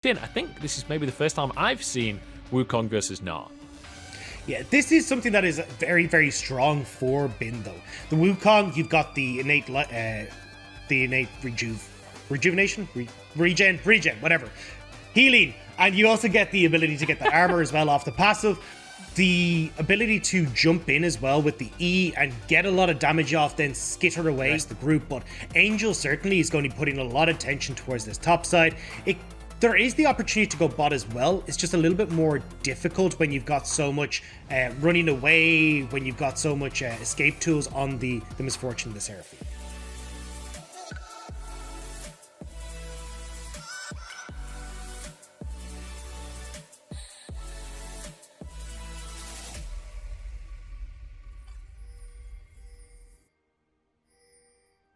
I think this is maybe the first time I've seen Wukong versus Na. Yeah, this is something that is very, very strong for Bin, though. The Wukong, you've got the innate rejuvenation, regen, whatever, healing, and you also get the ability to get the armor as well off the passive. The ability to jump in as well with the E and get a lot of damage off, then skitter away as the group. But Angel certainly is going to be putting a lot of attention towards this top side. There is the opportunity to go bot as well. It's just a little bit more difficult when you've got so much running away, when you've got so much escape tools on the Misfortune of the Seraphine.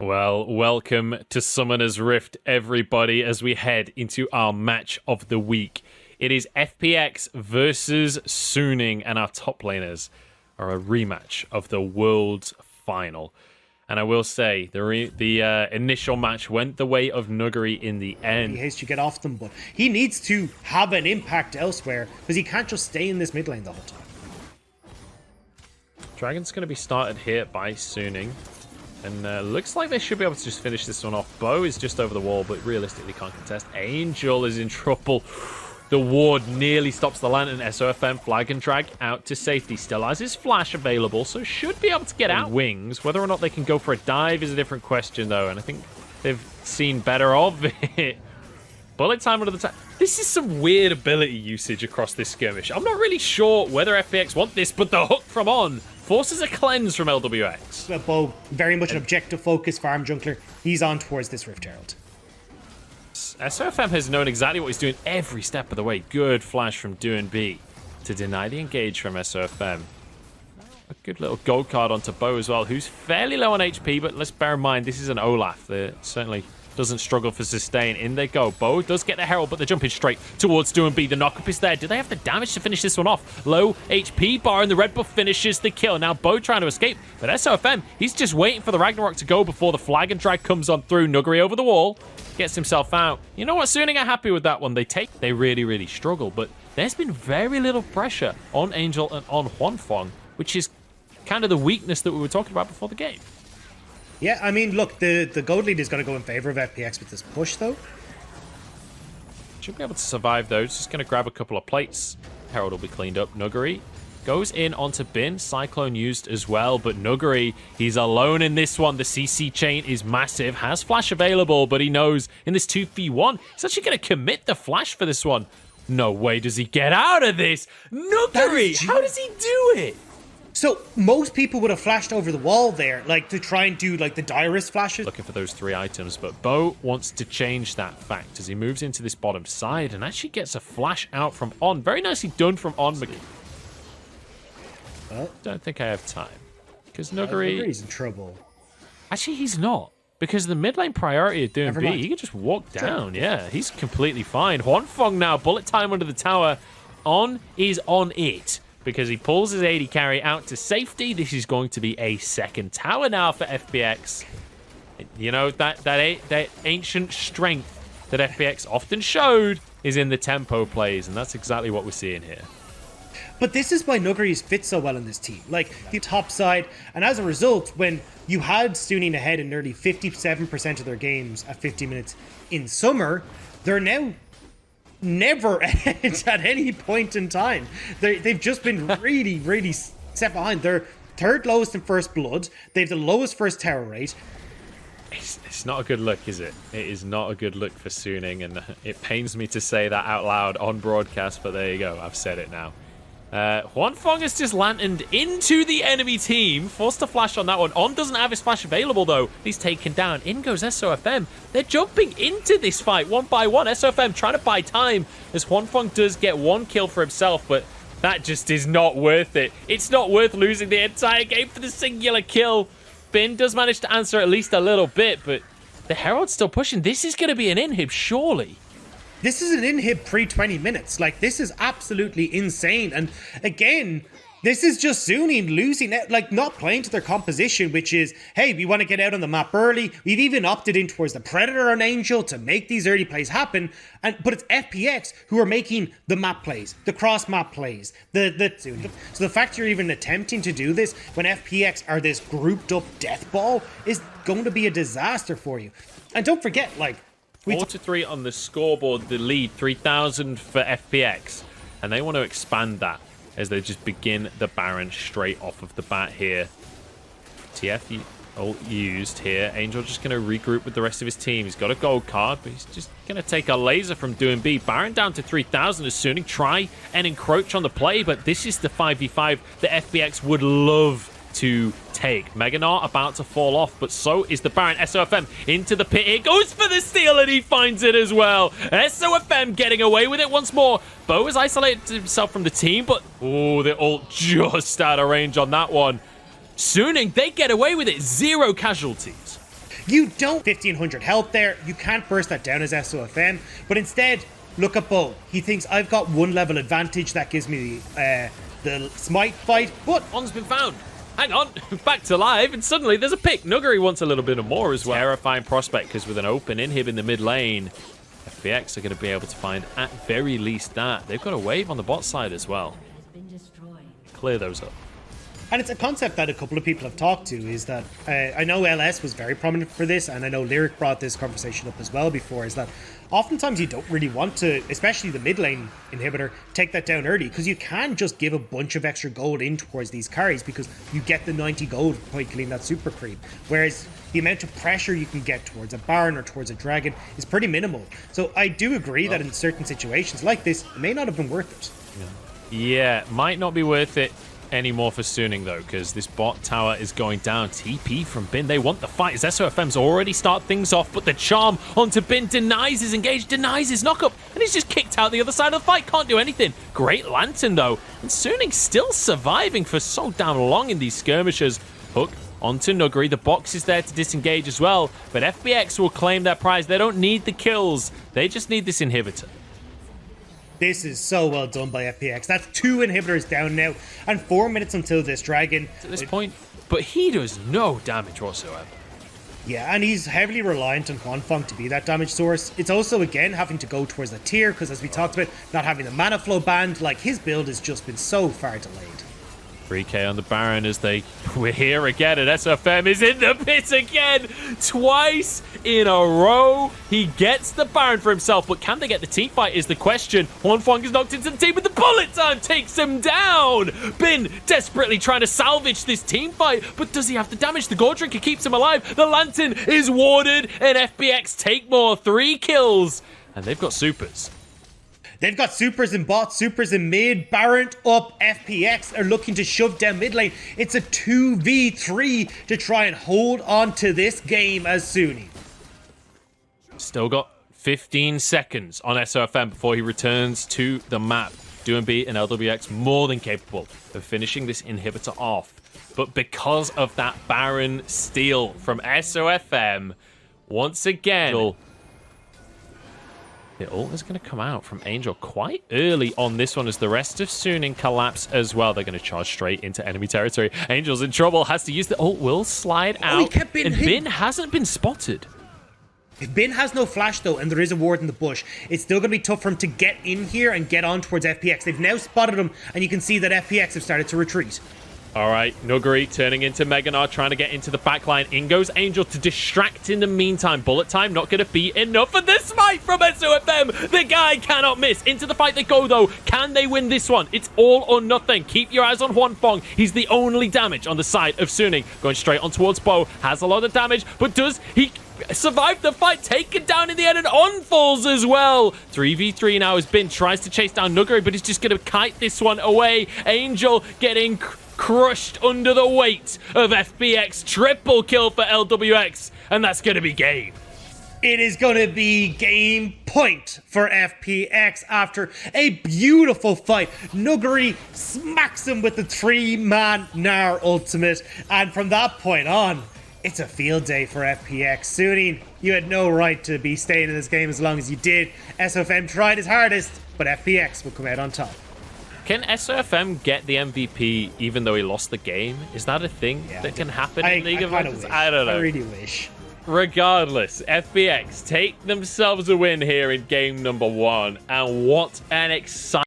Well, welcome to Summoner's Rift, everybody, as we head into our match of the week. It is FPX versus Suning, and our top laners are a rematch of the World's Final. And I will say, the initial match went the way of Nuguri in the end. He hates to get off them, but he needs to have an impact elsewhere, because he can't just stay in this mid lane the whole time. Dragon's going to be started here by Suning. And looks like they should be able to just finish this one off. Bo is just over the wall, but realistically can't contest. Angel is in trouble. The ward nearly stops the lantern. SOFM flag and drag out to safety. Still has his flash available, so should be able to get out. Wings. Whether or not they can go for a dive is a different question, though. And I think they've seen better of it. Bullet time under the time. This is some weird ability usage across this skirmish. I'm not really sure whether FPX want this, but the hook from On forces a cleanse from LWX. Bo, very much an objective focus farm jungler. He's on towards this Rift Herald. SOFM has known exactly what he's doing every step of the way. Good flash from Doan B to deny the engage from SOFM. A good little gold card onto Bo as well, who's fairly low on HP, but let's bear in mind this is an Olaf. They're certainly doesn't struggle for sustain. In they go. Bo does get the Herald, but they're jumping straight towards Doan B. The knockup is there. Do they have the damage to finish this one off? Low HP bar, and the red buff finishes the kill. Now Bo trying to escape, but SOFM, he's just waiting for the Ragnarok to go before the flag and drag comes on through. Nuguri over the wall, gets himself out. You know what? Suning are happy with that one. They really, really struggle, but there's been very little pressure on Angel and on Huanfeng, which is kind of the weakness that we were talking about before the game. Yeah, I mean, look, the gold lead is going to go in favor of FPX with this push, though. Should be able to survive, though. Just going to grab a couple of plates. Herald will be cleaned up. Nuguri goes in onto Bin. Cyclone used as well, but Nuguri, he's alone in this one. The CC chain is massive. Has flash available, but he knows in this 2v1, he's actually going to commit the flash for this one. No way does he get out of this. Nuguri, how does he do it? So most people would have flashed over the wall there, like to try and do like the Direst flashes. Looking for those 3 items, but Bo wants to change that fact as he moves into this bottom side and actually gets a flash out from On. Very nicely done from On. Don't think I have time. Because Nuguri's in trouble. Actually, he's not. Because the mid lane priority of Doan B, he can just walk down. Yeah, he's completely fine. Huanfeng now, bullet time under the tower. On is on it, because he pulls his AD carry out to safety. This is going to be a second tower now for FPX. You know, that ancient strength that FPX often showed is in the tempo plays, and that's exactly what we're seeing here. But this is why Nuguri's fit so well in this team. Like, the top side, and as a result, when you had Suning ahead in nearly 57% of their games at 50 minutes in summer, they're now never ahead at any point in time. They've just been really, really set behind. They're third lowest in first blood. They have the lowest first tower rate. It's not a good look, is it? It is not a good look for Suning, and it pains me to say that out loud on broadcast, but there you go. I've said it now. Huanfeng has just lanterned into the enemy team. Forced to flash on that one. On doesn't have his flash available, though. He's taken down. In goes SOFM. They're jumping into this fight one by one. SOFM trying to buy time as Huanfeng does get one kill for himself, but that just is not worth it. It's not worth losing the entire game for the singular kill. Bin does manage to answer at least a little bit, but the Herald's still pushing. This is going to be an inhib, surely. This is an inhib pre-20 minutes. Like, this is absolutely insane. And again, This is just Suning losing it, like not playing to their composition, which is, hey, we want to get out on the map early. We've even opted in towards the Predator and Angel to make these early plays happen. But it's FPX who are making the map plays, the cross map plays, so the fact you're even attempting to do this when FPX are this grouped up death ball is going to be a disaster for you. And don't forget, like, 4-3 on the scoreboard, the lead 3,000 for FPX, and they want to expand that as they just begin the Baron straight off of the bat here. TF ult used here. Angel just going to regroup with the rest of his team. He's got a gold card, but he's just going to take a laser from doing B. Baron down to 3,000 as Suning try and encroach on the play, but this is the 5v5 that FPX would love to take. Meganar about to fall off, but so is the Baron. SOFM into the pit. It goes for the steal, and he finds it as well. SOFM getting away with it once more. Bo has isolated himself from the team, but oh, the ult just out of range on that one. Suning, they get away with it. 0 casualties. You don't 1,500 health there. You can't burst that down as SOFM, but instead, look at Bo. He thinks I've got 1 level advantage. That gives me the smite fight, but On's been found. Hang on, back to live, and suddenly there's a pick. Nuguri wants a little bit of more as well. Terrifying prospect, because with an open inhib in the mid lane, FPX are going to be able to find at very least that. They've got a wave on the bot side as well. Clear those up. And it's a concept that a couple of people have talked to, is that I know LS was very prominent for this, and I know Lyric brought this conversation up as well before, is that oftentimes you don't really want to, especially the mid lane inhibitor, take that down early, because you can just give a bunch of extra gold in towards these carries because you get the 90 gold by killing that super creep. Whereas the amount of pressure you can get towards a Baron or towards a Dragon is pretty minimal. So I do agree that in certain situations like this, it may not have been worth it. Yeah, might not be worth it anymore for Suning though, because this bot tower is going down. TP from Bin, they want the fight as SOFM's already start things off, but the charm onto Bin denies his engage, denies his knockup, and he's just kicked out the other side of the fight. Can't do anything. Great lantern though, and Suning still surviving for so damn long in these skirmishes. Hook onto Nuguri. The box is there to disengage as well, but FPX will claim their prize. They don't need the kills, they just need this inhibitor. This is so well done by FPX. That's 2 inhibitors down now, and 4 minutes until this Dragon. At this point, but he does no damage whatsoever. Yeah, and he's heavily reliant on Huanfeng to be that damage source. It's also, again, having to go towards the tier, because as we talked about, not having the mana flow banned, like, his build has just been so far delayed. 3k on the Baron as we're here again, and SFM is in the pit again, twice in a row. He gets the Baron for himself, but can they get the team fight is the question. Huanfeng is knocked into the team, but the bullet time takes him down. Bin desperately trying to salvage this team fight, but does he have the damage? The Gore Drinker keeps him alive. The Lantern is warded, and FPX take more. 3 kills, and they've got supers. They've got supers in bot, supers in mid, Baron up, FPX are looking to shove down mid lane. It's a 2v3 to try and hold on to this game as Suning. Still got 15 seconds on SOFM before he returns to the map. DoingB and LWX more than capable of finishing this inhibitor off. But because of that Baron steal from SOFM, once again, the ult is going to come out from Angel quite early on this one as the rest of Suning collapse as well. They're going to charge straight into enemy territory. Angel's in trouble, has to use the ult, will slide out. And Bin hasn't been spotted. If Bin has no flash though, and there is a ward in the bush, it's still going to be tough for him to get in here and get on towards FPX. They've now spotted him, and you can see that FPX have started to retreat. All right, Nuguri turning into Meganar, trying to get into the backline. In goes Angel to distract in the meantime. Bullet time not going to be enough for the smite from SOFM. The guy cannot miss. Into the fight they go, though. Can they win this one? It's all or nothing. Keep your eyes on Huanfeng. He's the only damage on the side of Suning. Going straight on towards Bo. Has a lot of damage, but does he survive the fight? Taken down in the end, and on falls as well. 3v3 now as Bin tries to chase down Nuguri, but he's just going to kite this one away. Angel getting crushed under the weight of FPX. Triple kill for LWX, and that's going to be game. It is going to be game point for FPX after a beautiful fight. Nuguri smacks him with the 3-man Gnar ultimate, and from that point on, it's a field day for FPX. Suning, you had no right to be staying in this game as long as you did. SFM tried his hardest, but FPX will come out on top. Can SOFM get the MVP even though he lost the game? Is that a thing that can happen in League of Legends? I don't know. I really wish. Regardless, FPX take themselves a win here in game number 1. And what an exciting